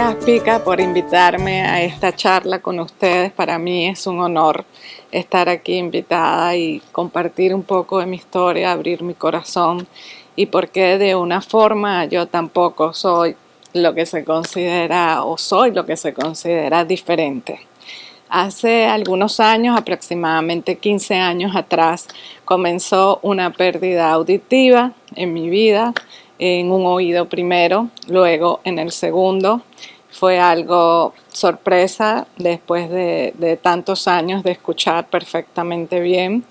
gracias, Pica, por invitarme a esta charla con ustedes. Para mí es un honor estar aquí invitada y compartir un poco de mi historia, abrir mi corazón y porque de una forma yo tampoco soy lo que se considera o soy lo que se considera diferente. Hace algunos años, aproximadamente 15 años atrás, comenzó una pérdida auditiva en mi vida, en un oído primero, luego en el segundo. Fue algo sorpresa después de tantos años de escuchar perfectamente bien.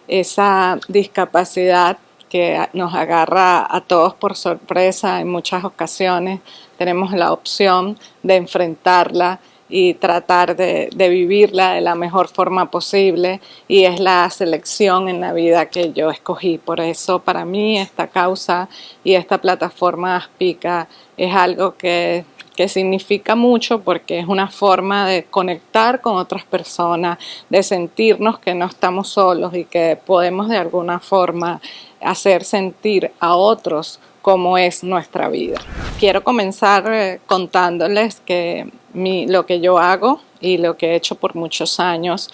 Esa discapacidad que nos agarra a todos por sorpresa en muchas ocasiones, tenemos la opción de enfrentarla y tratar de vivirla de la mejor forma posible, y es la selección en la vida que yo escogí. Por eso para mí esta causa y esta plataforma Aspica es algo que significa mucho, porque es una forma de conectar con otras personas, de sentirnos que no estamos solos y que podemos de alguna forma hacer sentir a otros cómo es nuestra vida. Quiero comenzar contándoles que lo que yo hago y lo que he hecho por muchos años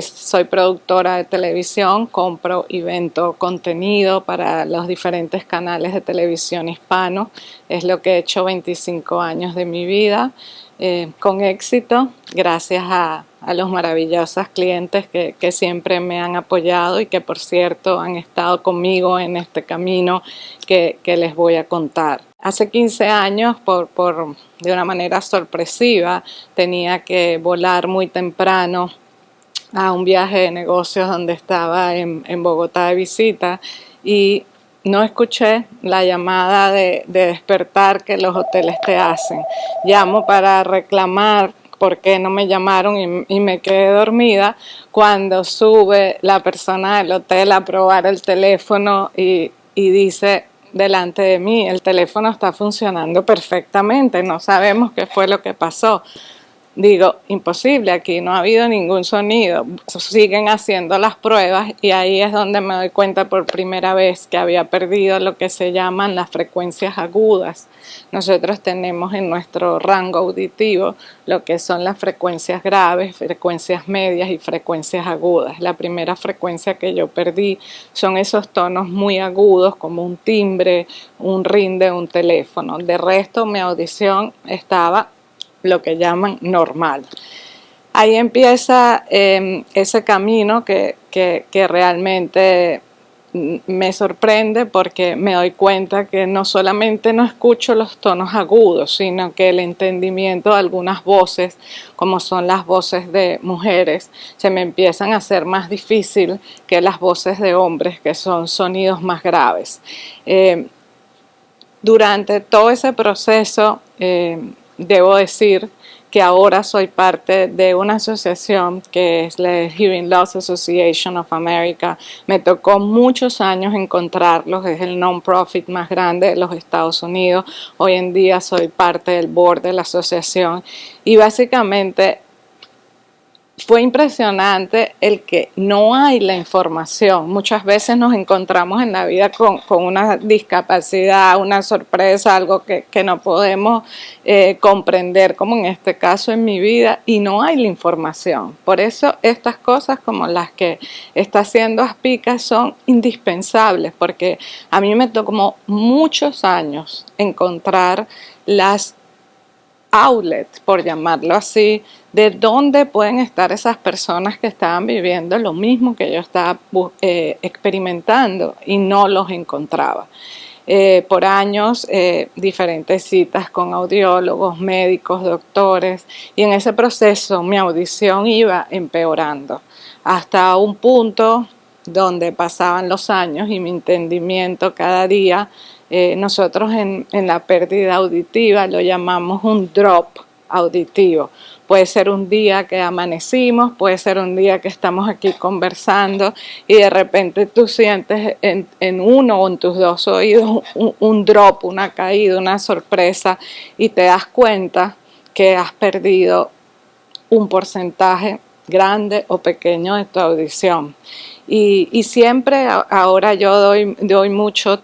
soy productora de televisión, compro y vendo contenido para los diferentes canales de televisión hispanos. Es lo que he hecho 25 años de mi vida, con éxito, gracias a los maravillosos clientes que siempre me han apoyado y que, por cierto, han estado conmigo en este camino que les voy a contar. Hace 15 años, de una manera sorpresiva, tenía que volar muy temprano a un viaje de negocios donde estaba en Bogotá de visita, y no escuché la llamada de despertar que los hoteles te hacen. Llamo para reclamar por qué no me llamaron y me quedé dormida. Cuando sube la persona del hotel a probar el teléfono y dice delante de mí: el teléfono está funcionando perfectamente, no sabemos qué fue lo que pasó. Digo, imposible, aquí no ha habido ningún sonido. Siguen haciendo las pruebas y ahí es donde me doy cuenta por primera vez que había perdido lo que se llaman las frecuencias agudas. Nosotros tenemos en nuestro rango auditivo lo que son las frecuencias graves, frecuencias medias y frecuencias agudas. La primera frecuencia que yo perdí son esos tonos muy agudos, como un timbre, un ring de un teléfono. De resto, mi audición estaba lo que llaman normal. Ahí empieza ese camino que realmente me sorprende, porque me doy cuenta que no solamente no escucho los tonos agudos, sino que el entendimiento de algunas voces, como son las voces de mujeres, se me empiezan a hacer más difícil que las voces de hombres, que son sonidos más graves. Durante todo ese proceso, debo decir que ahora soy parte de una asociación que es la Hearing Loss Association of America. Me tocó muchos años encontrarlos, es el non-profit más grande de los Estados Unidos. Hoy en día soy parte del board de la asociación y básicamente fue impresionante el que no hay la información. Muchas veces nos encontramos en la vida con una discapacidad, una sorpresa, algo que no podemos comprender, como en este caso en mi vida, y no hay la información. Por eso estas cosas como las que está haciendo Aspica son indispensables, porque a mí me tomó muchos años encontrar las outlets, por llamarlo así, de dónde pueden estar esas personas que estaban viviendo lo mismo que yo estaba experimentando, y no los encontraba. Por años, diferentes citas con audiólogos, médicos, doctores, y en ese proceso mi audición iba empeorando hasta un punto donde pasaban los años y mi entendimiento cada día, nosotros en la pérdida auditiva lo llamamos un drop auditivo. Puede ser un día que amanecimos, puede ser un día que estamos aquí conversando y de repente tú sientes en uno o en tus dos oídos un drop, una caída, una sorpresa, y te das cuenta que has perdido un porcentaje grande o pequeño de tu audición. Y siempre ahora yo doy mucho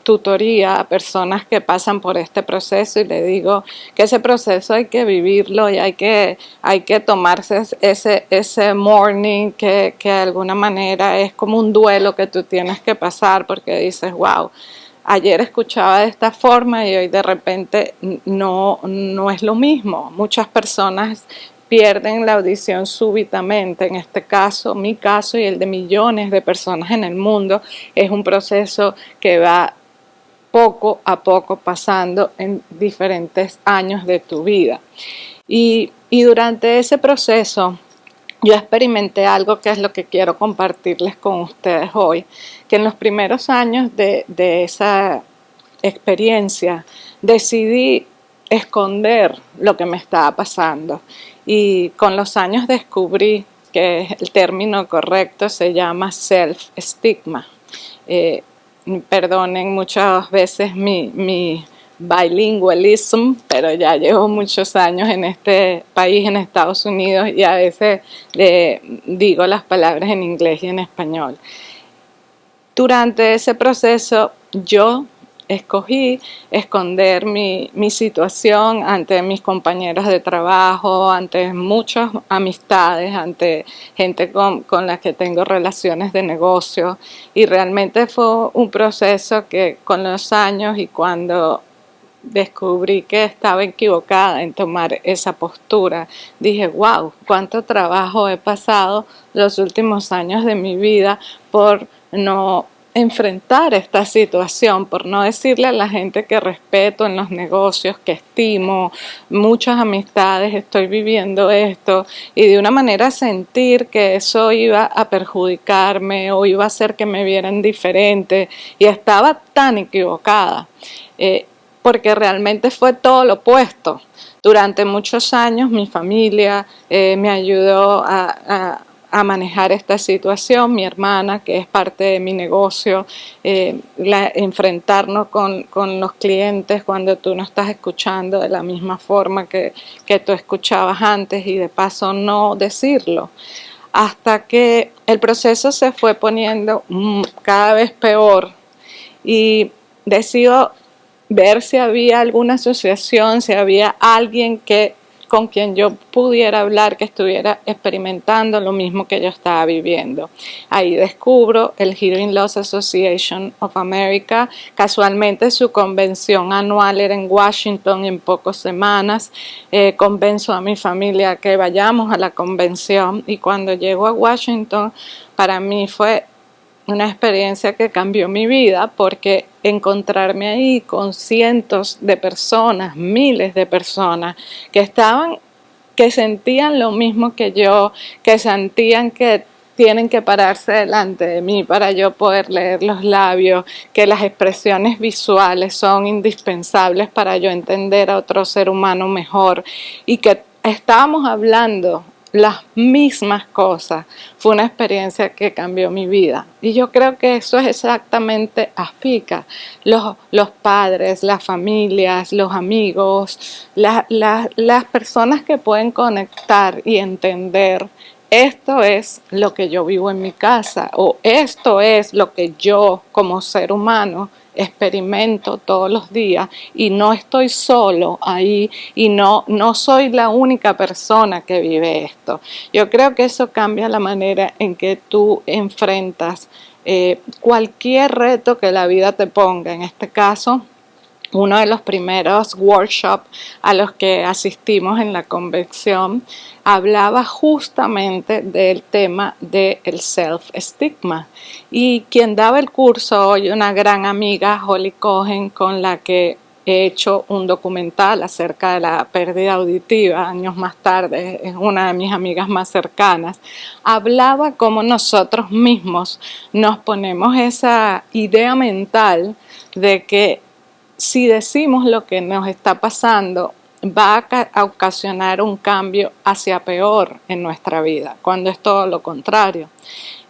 tutoría a personas que pasan por este proceso y le digo que ese proceso hay que vivirlo y hay que tomarse ese morning que de alguna manera es como un duelo que tú tienes que pasar porque dices, wow, ayer escuchaba de esta forma y hoy de repente no es lo mismo. Muchas personas pierden la audición súbitamente. En este caso, mi caso y el de millones de personas en el mundo, es un proceso que va poco a poco pasando en diferentes años de tu vida. Y durante ese proceso yo experimenté algo que es lo que quiero compartirles con ustedes hoy, que en los primeros años de esa experiencia decidí esconder lo que me estaba pasando y con los años descubrí que el término correcto se llama self-stigma. Eh, Perdonen muchas veces mi bilingualism, pero ya llevo muchos años en este país, en Estados Unidos, y a veces digo las palabras en inglés y en español. Durante ese proceso yo escogí esconder mi situación ante mis compañeros de trabajo, ante muchas amistades, ante gente con la que tengo relaciones de negocio, y realmente fue un proceso que con los años y cuando descubrí que estaba equivocada en tomar esa postura, dije, wow, cuánto trabajo he pasado los últimos años de mi vida por no enfrentar esta situación, por no decirle a la gente que respeto en los negocios, que estimo, muchas amistades, estoy viviendo esto, y de una manera sentir que eso iba a perjudicarme o iba a hacer que me vieran diferente, y estaba tan equivocada. Porque realmente fue todo lo opuesto. Durante muchos años mi familia me ayudó a manejar esta situación, mi hermana, que es parte de mi negocio, enfrentarnos con los clientes cuando tú no estás escuchando de la misma forma que tú escuchabas antes y de paso no decirlo. Hasta que el proceso se fue poniendo cada vez peor y decido ver si había alguna asociación, si había alguien con quien yo pudiera hablar que estuviera experimentando lo mismo que yo estaba viviendo. Ahí descubro el Hearing Loss Association of America. Casualmente su convención anual era en Washington en pocas semanas. Convenzo a mi familia a que vayamos a la convención, y cuando llego a Washington para mí fue una experiencia que cambió mi vida, porque encontrarme ahí con cientos de personas, miles de personas que sentían lo mismo que yo, que sentían que tienen que pararse delante de mí para yo poder leer los labios, que las expresiones visuales son indispensables para yo entender a otro ser humano mejor, y que estábamos hablando las mismas cosas. Fue una experiencia que cambió mi vida. Y yo creo que eso es exactamente AFICA. Los padres, las familias, los amigos, las personas que pueden conectar y entender, esto es lo que yo vivo en mi casa, o esto es lo que yo como ser humano experimento todos los días, y no estoy solo ahí, y no soy la única persona que vive esto. Yo creo que eso cambia la manera en que tú enfrentas cualquier reto que la vida te ponga. En este caso, uno de los primeros workshops a los que asistimos en la convención hablaba justamente del tema del self-stigma. Y quien daba el curso hoy, una gran amiga, Holly Cohen, con la que he hecho un documental acerca de la pérdida auditiva años más tarde, es una de mis amigas más cercanas, hablaba cómo nosotros mismos nos ponemos esa idea mental de que si decimos lo que nos está pasando, va a ocasionar un cambio hacia peor en nuestra vida, cuando es todo lo contrario.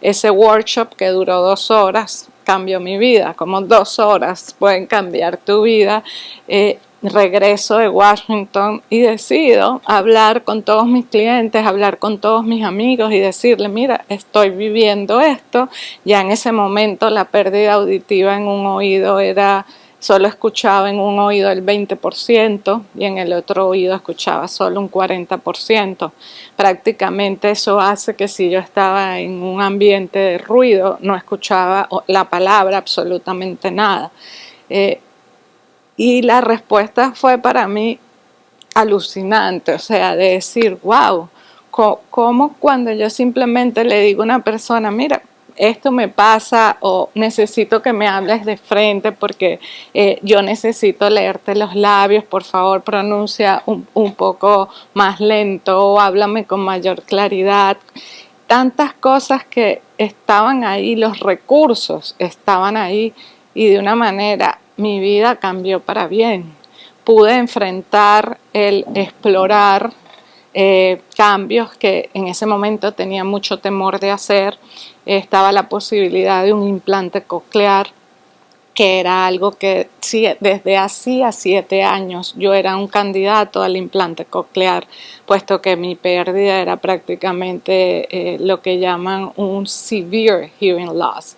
Ese workshop, que duró 2 horas, cambió mi vida. Como 2 horas pueden cambiar tu vida. regreso de Washington y decido hablar con todos mis clientes, hablar con todos mis amigos y decirle, mira, estoy viviendo esto. Ya en ese momento la pérdida auditiva en un oído solo escuchaba en un oído el 20% y en el otro oído escuchaba solo un 40%. Prácticamente eso hace que si yo estaba en un ambiente de ruido no escuchaba la palabra absolutamente nada. Y la respuesta fue para mí alucinante, o sea, de decir, wow, ¿cómo cuando yo simplemente le digo a una persona, mira, esto me pasa o necesito que me hables de frente porque yo necesito leerte los labios, por favor pronuncia un poco más lento o háblame con mayor claridad? Tantas cosas que estaban ahí, los recursos estaban ahí y de una manera mi vida cambió para bien. Pude enfrentar el explorar cambios que en ese momento tenía mucho temor de hacer. Estaba la posibilidad de un implante coclear, que era algo que sí, desde hacía 7 años yo era un candidato al implante coclear, puesto que mi pérdida era prácticamente lo que llaman un severe hearing loss.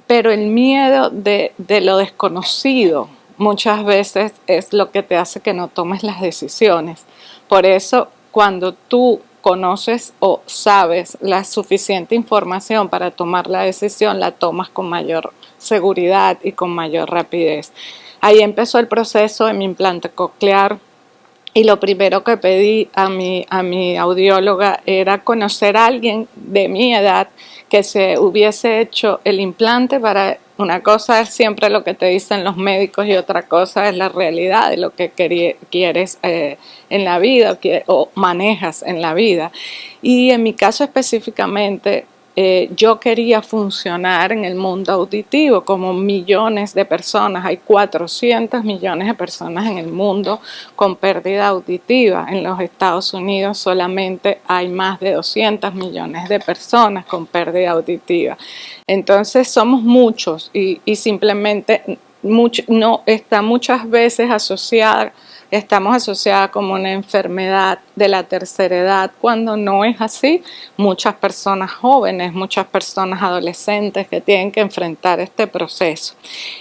Pero el miedo de lo desconocido muchas veces es lo que te hace que no tomes las decisiones. Por eso, cuando tú conoces o sabes la suficiente información para tomar la decisión, la tomas con mayor seguridad y con mayor rapidez. Ahí empezó el proceso de mi implante coclear. Y lo primero que pedí a mi audióloga era conocer a alguien de mi edad que se hubiese hecho el implante. Para una cosa es siempre lo que te dicen los médicos y otra cosa es la realidad de lo que quieres en la vida o manejas en la vida. Y en mi caso específicamente, yo quería funcionar en el mundo auditivo como millones de personas. Hay 400 millones de personas en el mundo con pérdida auditiva. En los Estados Unidos solamente hay más de 200 millones de personas con pérdida auditiva. Entonces somos muchos y simplemente no está muchas veces estamos asociadas como una enfermedad de la tercera edad, cuando no es así. Muchas personas jóvenes, muchas personas adolescentes que tienen que enfrentar este proceso.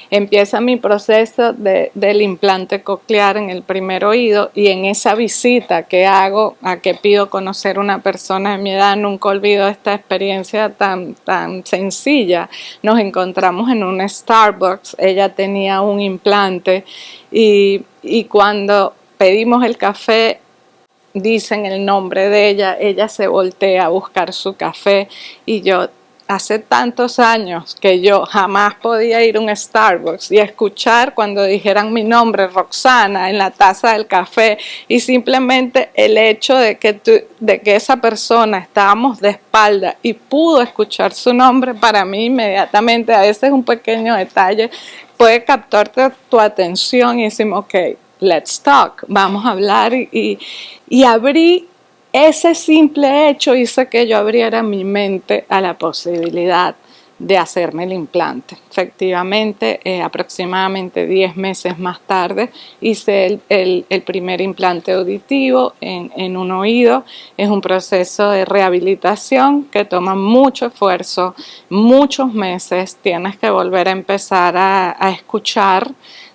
Empieza mi proceso del implante coclear en el primer oído y en esa visita que hago, a que pido conocer a una persona de mi edad, nunca olvido esta experiencia tan sencilla. Nos encontramos en un Starbucks, ella tenía un implante y cuando pedimos el café, dicen el nombre de ella se voltea a buscar su café y yo, hace tantos años que yo jamás podía ir a un Starbucks y escuchar cuando dijeran mi nombre, Roxana, en la taza del café, y simplemente el hecho de que esa persona estábamos de espalda y pudo escuchar su nombre, para mí inmediatamente, a veces un pequeño detalle puede captar tu atención y decimos, ok, let's talk, vamos a hablar y abrí ese simple hecho, hizo que yo abriera mi mente a la posibilidad de hacerme el implante. Efectivamente, aproximadamente 10 meses más tarde hice el primer implante auditivo en un oído. Es un proceso de rehabilitación que toma mucho esfuerzo, muchos meses. Tienes que volver a empezar a escuchar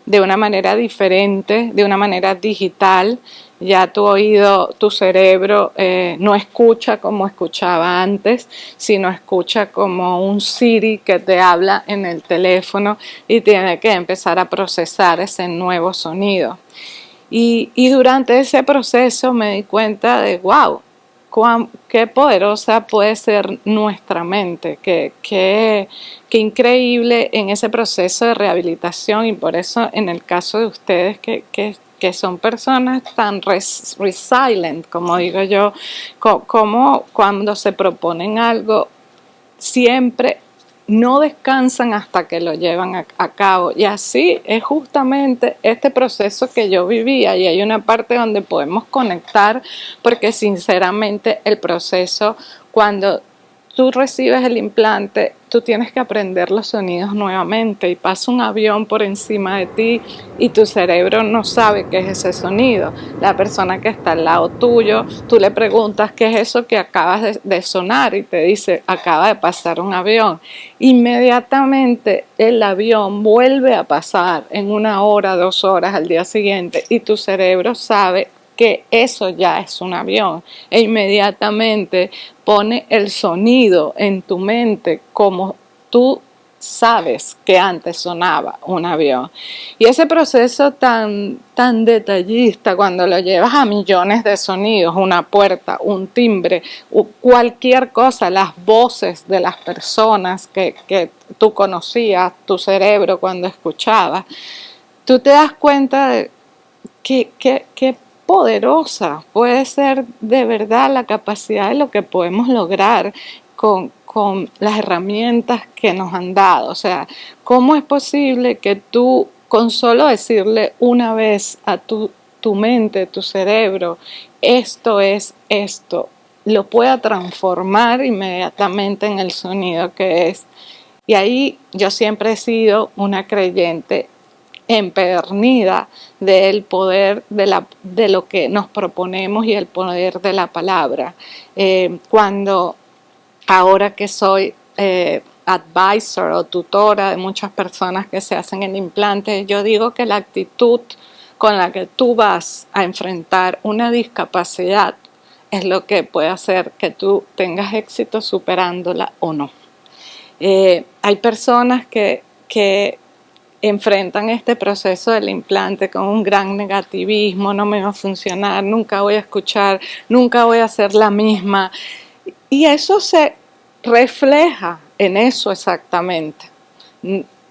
de una manera diferente, de una manera digital. Ya tu oído, tu cerebro no escucha como escuchaba antes, sino escucha como un Siri que te habla en el teléfono y tiene que empezar a procesar ese nuevo sonido. Y durante ese proceso me di cuenta de, wow, qué poderosa puede ser nuestra mente, qué increíble en ese proceso de rehabilitación. Y por eso en el caso de ustedes que son personas tan resilient, como digo yo, como cuando se proponen algo, siempre no descansan hasta que lo llevan a cabo. Y así es justamente este proceso que yo vivía. Y hay una parte donde podemos conectar, porque sinceramente el proceso, cuando tú recibes el implante, tú tienes que aprender los sonidos nuevamente y pasa un avión por encima de ti y tu cerebro no sabe qué es ese sonido. La persona que está al lado tuyo, tú le preguntas qué es eso que acabas de sonar y te dice, acaba de pasar un avión. Inmediatamente el avión vuelve a pasar en 1 hora, 2 horas al día siguiente y tu cerebro sabe que eso ya es un avión e inmediatamente pone el sonido en tu mente como tú sabes que antes sonaba un avión. Y ese proceso tan detallista, cuando lo llevas a millones de sonidos, una puerta, un timbre, cualquier cosa, las voces de las personas que tú conocías, tu cerebro cuando escuchabas, tú te das cuenta de que poderosa puede ser de verdad la capacidad de lo que podemos lograr con las herramientas que nos han dado. O sea, ¿cómo es posible que tú con solo decirle una vez a tu mente, tu cerebro, esto es esto, lo pueda transformar inmediatamente en el sonido que es? Y ahí yo siempre he sido una creyente empedernida del poder de lo que nos proponemos y el poder de la palabra. Cuando ahora que soy advisor o tutora de muchas personas que se hacen el implante, yo digo que la actitud con la que tú vas a enfrentar una discapacidad es lo que puede hacer que tú tengas éxito superándola o no. Hay personas que enfrentan este proceso del implante con un gran negativismo, no me va a funcionar, nunca voy a escuchar, nunca voy a ser la misma. Y eso se refleja en eso exactamente.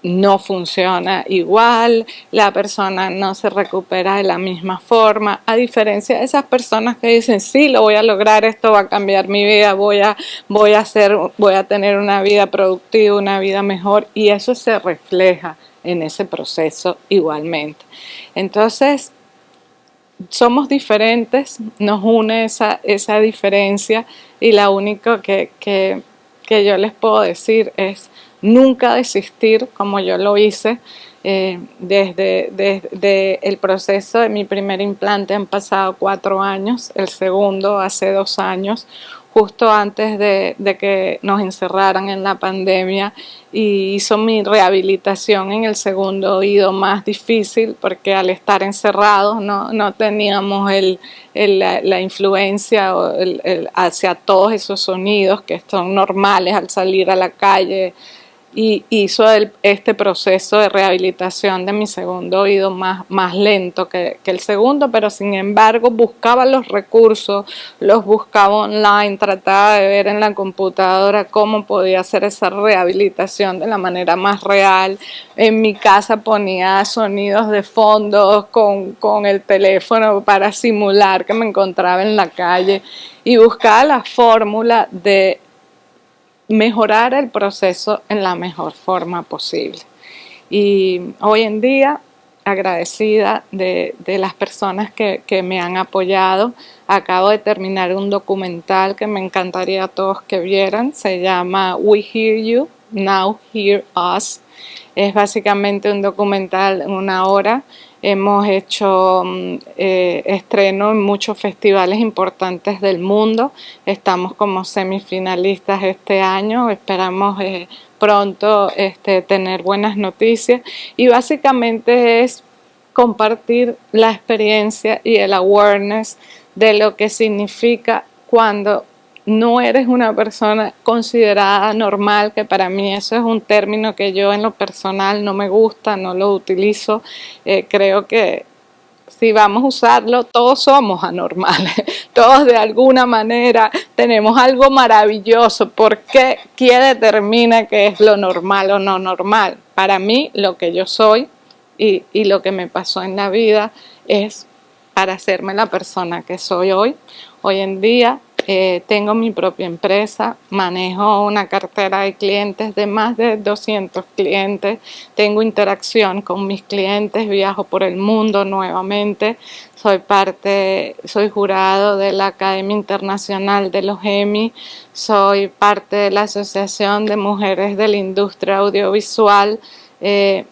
No funciona igual, la persona no se recupera de la misma forma, a diferencia de esas personas que dicen, sí, lo voy a lograr, esto va a cambiar mi vida, voy a tener una vida productiva, una vida mejor, y eso se refleja en ese proceso igualmente. Entonces, somos diferentes, nos une esa diferencia y la única que yo les puedo decir es nunca desistir como yo lo hice. Desde el proceso de mi primer implante han pasado 4 años, el segundo hace 2 años, justo antes de que nos encerraran en la pandemia, y hizo mi rehabilitación en el segundo oído más difícil porque al estar encerrados no teníamos la influencia hacia todos esos sonidos que son normales al salir a la calle, y hizo este proceso de rehabilitación de mi segundo oído más lento que el segundo, pero sin embargo buscaba los recursos, los buscaba online, trataba de ver en la computadora cómo podía hacer esa rehabilitación de la manera más real. En mi casa ponía sonidos de fondo con el teléfono para simular que me encontraba en la calle y buscaba la fórmula de mejorar el proceso en la mejor forma posible. Y hoy en día, agradecida de las personas que me han apoyado, acabo de terminar un documental que me encantaría a todos que vieran, se llama We Hear You, Now Hear Us. Es básicamente un documental en 1 hora. Hemos hecho estreno en muchos festivales importantes del mundo. Estamos como semifinalistas este año. Esperamos pronto tener buenas noticias. Y básicamente es compartir la experiencia y el awareness de lo que significa cuando no eres una persona considerada normal, que para mí eso es un término que yo en lo personal no me gusta, no lo utilizo. Creo que si vamos a usarlo, todos somos anormales, todos de alguna manera tenemos algo maravilloso. ¿Por qué? ¿Quién determina qué es lo normal o no normal? Para mí, lo que yo soy y lo que me pasó en la vida es para hacerme la persona que soy hoy. Hoy en día Tengo mi propia empresa, manejo una cartera de clientes de más de 200 clientes, tengo interacción con mis clientes, viajo por el mundo nuevamente, soy jurado de la Academia Internacional de los Emmy, soy parte de la Asociación de Mujeres de la Industria Audiovisual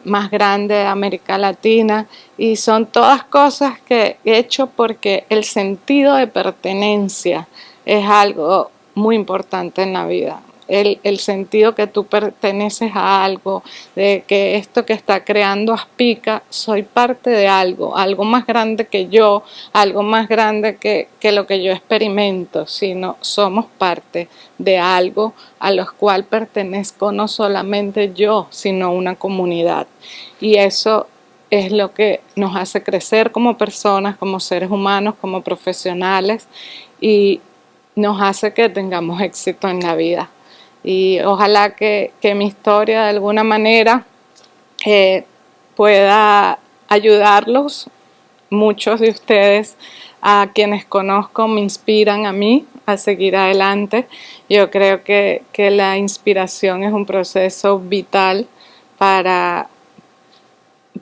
más grande de América Latina, y son todas cosas que he hecho porque el sentido de pertenencia es algo muy importante en la vida. El sentido que tú perteneces a algo, de que esto que está creando Aspica, soy parte de algo, algo más grande que yo, algo más grande que lo que yo experimento, sino somos parte de algo a lo cual pertenezco no solamente yo, sino una comunidad. Y eso es lo que nos hace crecer como personas, como seres humanos, como profesionales, y nos hace que tengamos éxito en la vida. Y ojalá que mi historia de alguna manera pueda ayudarlos. Muchos de ustedes, a quienes conozco, me inspiran a mí a seguir adelante. Yo creo que la inspiración es un proceso vital para,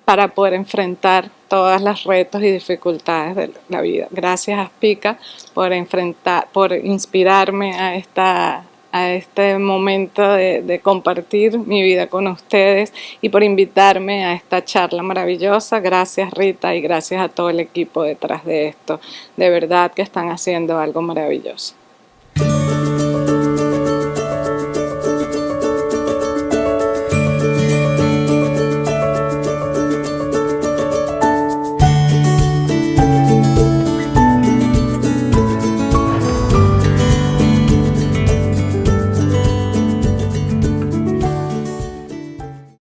para poder enfrentar todas las retos y dificultades de la vida. Gracias, Aspica, por inspirarme a este momento de compartir mi vida con ustedes y por invitarme a esta charla maravillosa. Gracias, Rita, y gracias a todo el equipo detrás de esto. De verdad que están haciendo algo maravilloso.